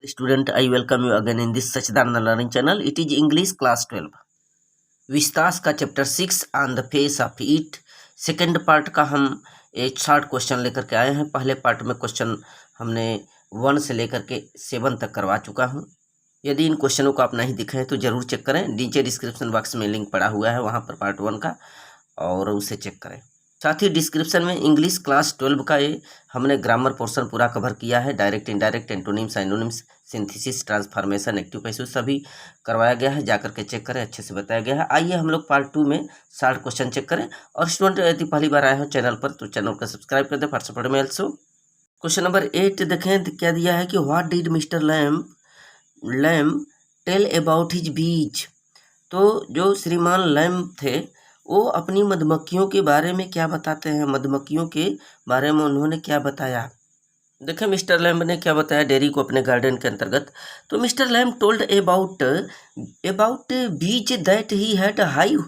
Student, I welcome you again in this Sachidananda Learning Channel. It is English class 12. Vistas का chapter 6 on the face of it. Second part का हम एक short question लेकर के आए हैं। पहले पार्ट में क्वेश्चन हमने 1 से लेकर के 7 तक करवा चुका हूं। यदि इन क्वेश्चनों को आप नहीं दिखे हैं तो ज़रूर चेक करें। नीचे डिस्क्रिप्शन बॉक्स में लिंक पड़ा हुआ है, वहां पर पार्ट 1 का, और उसे चेक करें। साथ ही डिस्क्रिप्शन में इंग्लिश क्लास 12 का ये हमने ग्रामर पोर्शन पूरा कवर किया है। Direct, indirect, antonyms, synonyms, synthesis, transformation, active passive सभी करवाया गया है। जाकर के चेक करें, अच्छे से बताया गया है। आइए हम लोग पार्ट 2 में 60 क्वेश्चन चेक करें। और स्टूडेंट यदि पहली बार आए हो चैनल पर तो चैनल को सब्सक्राइब कर दे। फॉर सपोर्ट में ऑल्सो क्वेश्चन नंबर 8 देखें क्या दिया है कि what did mister Lamb tell about his bees. तो जो श्रीमान लैम्ब थे वो अपनी मधुमक्खियों के बारे में क्या बताते हैं। मधुमक्खियों के बारे में उन्होंने क्या बताया। देखें मिस्टर लैम्ब ने क्या बताया डेयरी को अपने गार्डन के अंतर्गत। तो mister Lamb told about bees that he had hive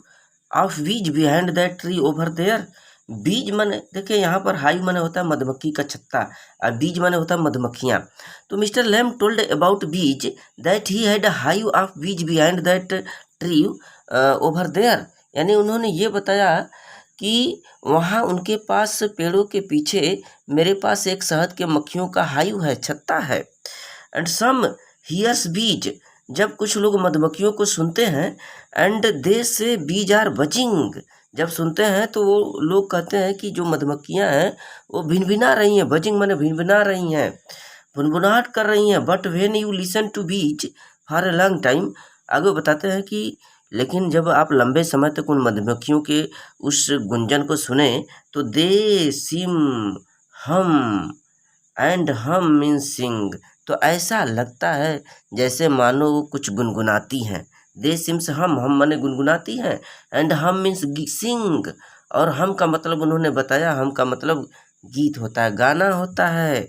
of bees behind that tree over there. Bees माने देखिए यहाँ पर हाइव माने होता है मधुमक्खी का छत्ता और बीज माने होता है मधुमक्खियाँ। तो mister Lamb told about bees that he had hive of bees behind that tree over there. यानी उन्होंने ये बताया कि वहाँ उनके पास पेड़ों के पीछे मेरे पास एक शहद के मक्खियों का हाइव है, छत्ता है। एंड सम हियर्स बीज, जब कुछ लोग मधुमक्खियों को सुनते हैं, एंड दे से बीज आर बजिंग, जब सुनते हैं तो वो लोग कहते हैं कि जो मधुमक्खियाँ हैं वो भिनभिना रही हैं। बजिंग माने भिनभिना रही हैं, भुनभुनाहट कर रही हैं। But when you listen to bees for a long time, आगे बताते हैं कि लेकिन जब आप लंबे समय तक उन मधुमक्खियों के उस गुंजन को सुने तो दे सिम हम, एंड हम मीन्स सिंग, तो ऐसा लगता है जैसे मानो वो कुछ गुनगुनाती हैं। दे सिम्स हम माने गुनगुनाती हैं, एंड हम मीन्स सिंग, और हम का मतलब उन्होंने बताया, हम का मतलब गीत होता है, गाना होता है।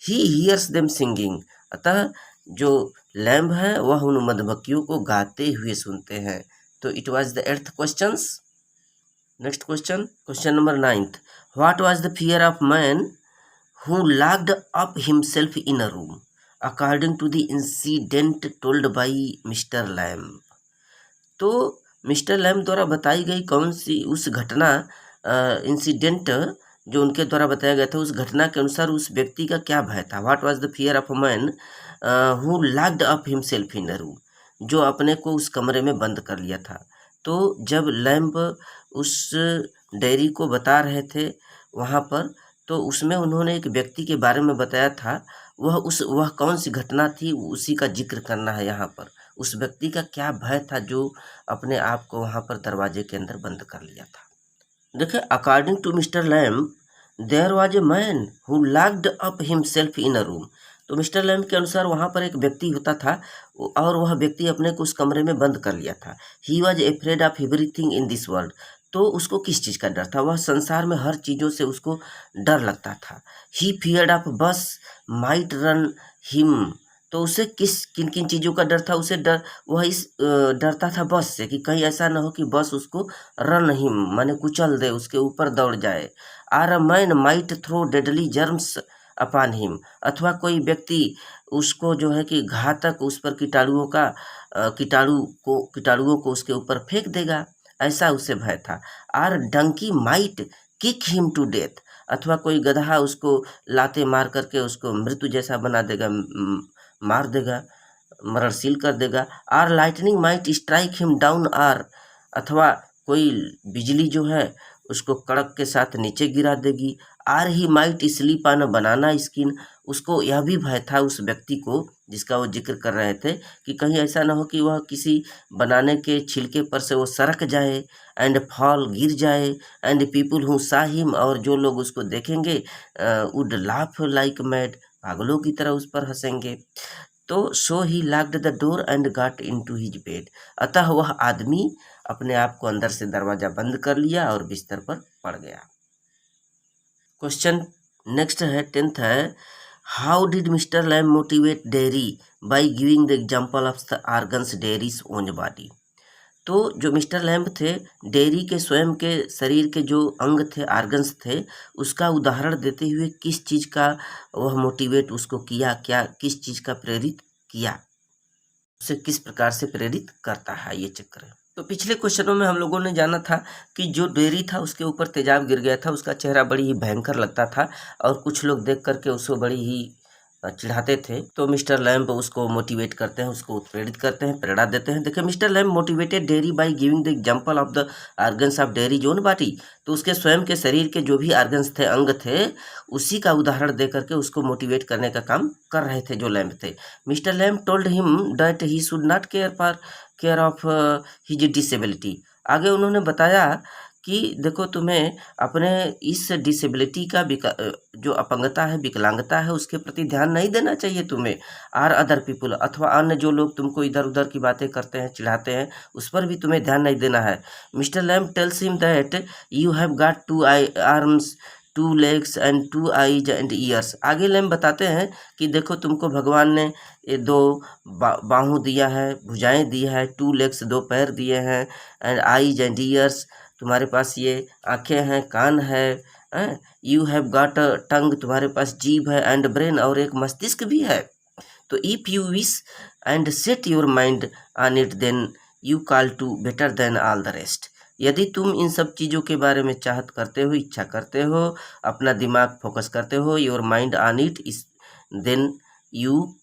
ही हियर्स देम सिंगिंग, अतः जो लैम्ब है वह उन मधुमक्खियों को गाते हुए सुनते हैं। तो it was the 8th question. Next question number 9th। What was the fear of man who locked up himself in a room according to the incident told by Mr. Lamb। तो मिस्टर लैम्ब द्वारा बताई गई कौन सी उस घटना, incident जो उनके द्वारा बताया गया था, उस घटना के अनुसार उस व्यक्ति का क्या भय था। What was the fear of a man who locked up himself in a room, जो अपने को उस कमरे में बंद कर लिया था। तो जब लैम्ब उस डायरी को बता रहे थे वहाँ पर, तो उसमें उन्होंने एक व्यक्ति के बारे में बताया था। वह कौन सी घटना थी उसी का जिक्र करना है यहाँ पर। उस व्यक्ति का क्या भय था जो अपने आप को वहाँ पर दरवाजे के अंदर बंद कर लिया था। देखिए, according to mister Lamb there was a man who locked up himself in a room. तो मिस्टर लैम्ब के अनुसार वहाँ पर एक व्यक्ति होता था और वह व्यक्ति अपने को उस कमरे में बंद कर लिया था। He was afraid of everything in this world. तो उसको किस चीज़ का डर था, वह संसार में हर चीज़ों से उसको डर लगता था। ही फियर्ड ऑफ बस माइट रन हिम। तो उसे किन किन चीज़ों का डर था, उसे वह डरता था बस से, कि कहीं ऐसा ना हो कि बस उसको रन हिम माने कुचल दे, उसके ऊपर दौड़ जाए। Or a man might throw deadly germs upon him, अथवा कोई व्यक्ति उसको जो है कि घातक उस पर कीटाणुओं को उसके ऊपर फेंक देगा, ऐसा उसे भय था। Or donkey might kick him to death, अथवा कोई गधा उसको लाते मार करके उसको मृत्यु जैसा बना देगा, मार देगा, मरणशील कर देगा। Or lightning might strike him down, or अथवा कोई बिजली जो है उसको कड़क के साथ नीचे गिरा देगी। Or he might slip on a banana skin, उसको यह भी भय था उस व्यक्ति को जिसका वो जिक्र कर रहे थे कि कहीं ऐसा ना हो कि वह किसी बनाने के छिलके पर से वो सरक जाए, एंड फॉल गिर जाए, एंड पीपुल हु सा हिम, और जो लोग उसको देखेंगे वुड लाफ लाइक मैड, पागलों की तरह उस पर हंसेंगे। तो so he locked the door and got into his bed, अतः वह आदमी अपने आप को अंदर से दरवाजा बंद कर लिया और बिस्तर पर पड़ गया। क्वेश्चन नेक्स्ट है 10th है, how did mister lamb motivate dairy by giving the example of the organs dairies own body. तो जो मिस्टर लैम्ब थे, डेयरी के स्वयं के शरीर के जो अंग थे, आर्गन्स थे, उसका उदाहरण देते हुए किस चीज़ का वह मोटिवेट उसको किया, क्या किस चीज़ का प्रेरित किया, उसे किस प्रकार से प्रेरित करता है, ये चेक करें। तो पिछले क्वेश्चनों में हम लोगों ने जाना था कि जो डेयरी था उसके ऊपर तेजाब गिर गया था, उसका चेहरा बड़ी ही भयंकर लगता था और कुछ लोग देख करके उसको बड़ी ही चिढ़ाते थे। तो मिस्टर लैम्ब उसको मोटिवेट करते हैं, उसको उत्प्रेरित करते हैं, प्रेरणा देते हैं। देखिए, mister lamb motivated dairy by giving the example of the organs of dairy zone body. तो उसके स्वयं के शरीर के जो भी आर्गन्स थे, अंग थे, उसी का उदाहरण दे करके उसको मोटिवेट करने का काम कर रहे थे जो लैम्ब थे। Mister Lamb told him that he should not care of his disability. आगे उन्होंने बताया कि देखो, तुम्हें अपने इस डिसेबिलिटी का जो अपंगता है, विकलांगता है, उसके प्रति ध्यान नहीं देना चाहिए तुम्हें। आर अदर पीपुल, अथवा अन्य जो लोग तुमको इधर उधर की बातें करते हैं, चिढ़ाते हैं, उस पर भी तुम्हें ध्यान नहीं देना है। Mister lamb tells him that you have got 2 arms, 2 legs and 2 eyes and years. आगे लैम्ब बताते हैं कि देखो, तुमको भगवान ने ये 2 बाहों दिया है, भुजाएं दी है, 2 legs 2 पैर दिए हैं, एंड आईज एंड ईयर्स, तुम्हारे पास ये आंखें हैं, कान है, यू हैव गॉट अ टंग, तुम्हारे पास जीभ है, एंड ब्रेन, और एक मस्तिष्क भी है। तो if you wish and set your mind on it then you could do better than all the rest. यदि तुम इन सब चीज़ों के बारे में चाहत करते हो, इच्छा करते हो, अपना दिमाग फोकस करते हो, your mind on it is, then you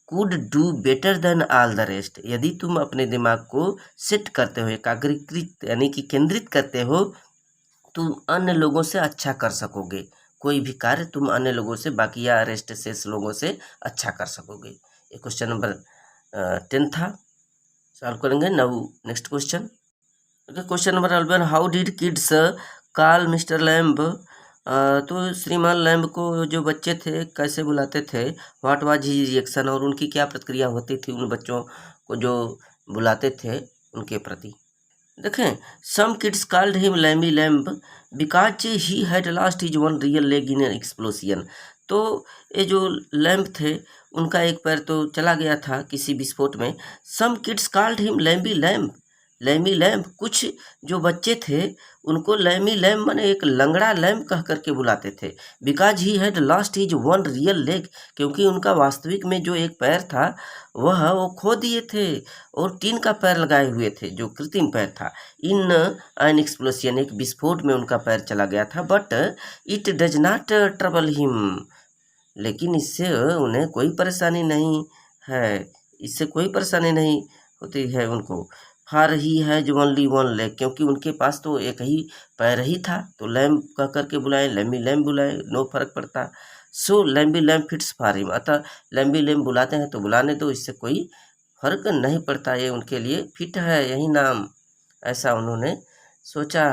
could do better than all the rest. यदि तुम अपने दिमाग को सेट करते हो, एकाग्रीकृत यानी कि केंद्रित करते हो, तुम अन्य लोगों से अच्छा कर सकोगे। कोई भी कार्य तुम अन्य लोगों से, बाकी या रेस्ट शेष लोगों से अच्छा कर सकोगे। ये क्वेश्चन नंबर 10 था, सॉल्व करेंगे। Now next question. Question number 11, how did kids call mister lamb. तो श्रीमान लैम्ब को जो बच्चे थे कैसे बुलाते थे, व्हाट वाज हिज रिएक्शन, और उनकी क्या प्रतिक्रिया होती थी उन बच्चों को जो बुलाते थे उनके प्रति। देखें, some kids called him Lambie Lamb because he had lost his one real leg in explosion. तो ये जो लैम्ब थे, उनका एक पैर तो चला गया था किसी विस्फोट में। Some kids called him Lambie Lamb, Lammy Lamb, कुछ जो बच्चे थे उनको लैमी लैम्ब माने एक लंगड़ा लैम्ब कह करके बुलाते थे। Because he had lost his one real leg, क्योंकि उनका वास्तविक में जो एक पैर था वो खो दिए थे और 3 का पैर लगाए हुए थे, जो कृत्रिम पैर था। इन एन एक्सप्लोजन, एक विस्फोट में उनका पैर चला गया था। But it does not trouble him, लेकिन इससे उन्हें कोई परेशानी नहीं है, इससे कोई परेशानी नहीं होती है उनको। For he has only one leg, क्योंकि उनके पास तो एक ही पैर ही था, तो लैम्ब कह करके बुलाएं, लैम्बी लैम्ब बुलाएं, नो फर्क पड़ता। सो लैम्बी लैम्ब फिट्स फॉर हिम, अतः लैम्बी लैम्ब बुलाते हैं तो बुलाने दो, इससे कोई फर्क नहीं पड़ता, ये उनके लिए फिट है, यही नाम, ऐसा उन्होंने सोचा।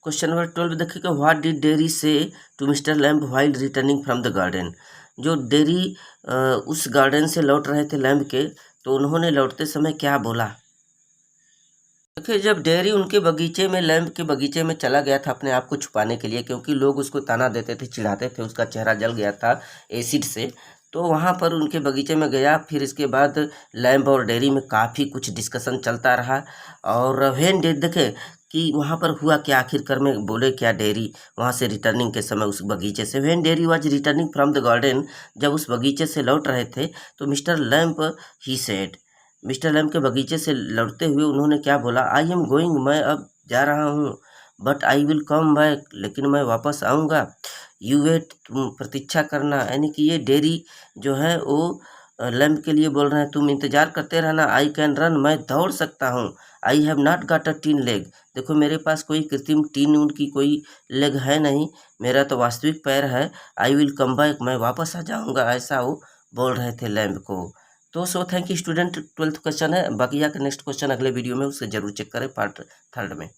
क्वेश्चन नंबर 12 देखिएगा, what did Derry say to mister Lamb while returning from the garden. जो डेरी उस गार्डन से लौट रहे थे लैम्ब के, तो उन्होंने लौटते समय क्या बोला। देखिए, जब डेरी उनके बगीचे में, लैम्ब के बगीचे में चला गया था अपने आप को छुपाने के लिए, क्योंकि लोग उसको ताना देते थे, चिढ़ाते थे, उसका चेहरा जल गया था एसिड से, तो वहाँ पर उनके बगीचे में गया। फिर इसके बाद लैम्ब और डेरी में काफ़ी कुछ डिस्कशन चलता रहा। और व्हेन डेड, देखे कि वहाँ पर हुआ क्या, आखिरकार में बोले क्या डेरी वहाँ से रिटर्निंग के समय उस बगीचे से। When dairy was returning from the garden, जब उस बगीचे से लौट रहे थे, तो mister lamb he said, mister Lamb के बगीचे से लौटते हुए उन्होंने क्या बोला, आई एम गोइंग, मैं अब जा रहा हूँ, but I will come back, लेकिन मैं वापस आऊँगा। यू वेट, तुम प्रतीक्षा करना, यानी कि ये डेरी जो है वो लैम्ब के लिए बोल रहे हैं, तुम इंतज़ार करते रहना। आई कैन रन, मैं दौड़ सकता हूँ। I have not got a tin leg, देखो मेरे पास कोई कृत्रिम टीन उनकी कोई लेग है नहीं, मेरा तो वास्तविक पैर है। आई विल कम बैक, मैं वापस आ जाऊँगा, ऐसा वो बोल रहे थे लैम्ब को। तो so thank you student, 12th question है, बाकी का नेक्स्ट क्वेश्चन अगले वीडियो में, उससे जरूर चेक करें पार्ट 3 में।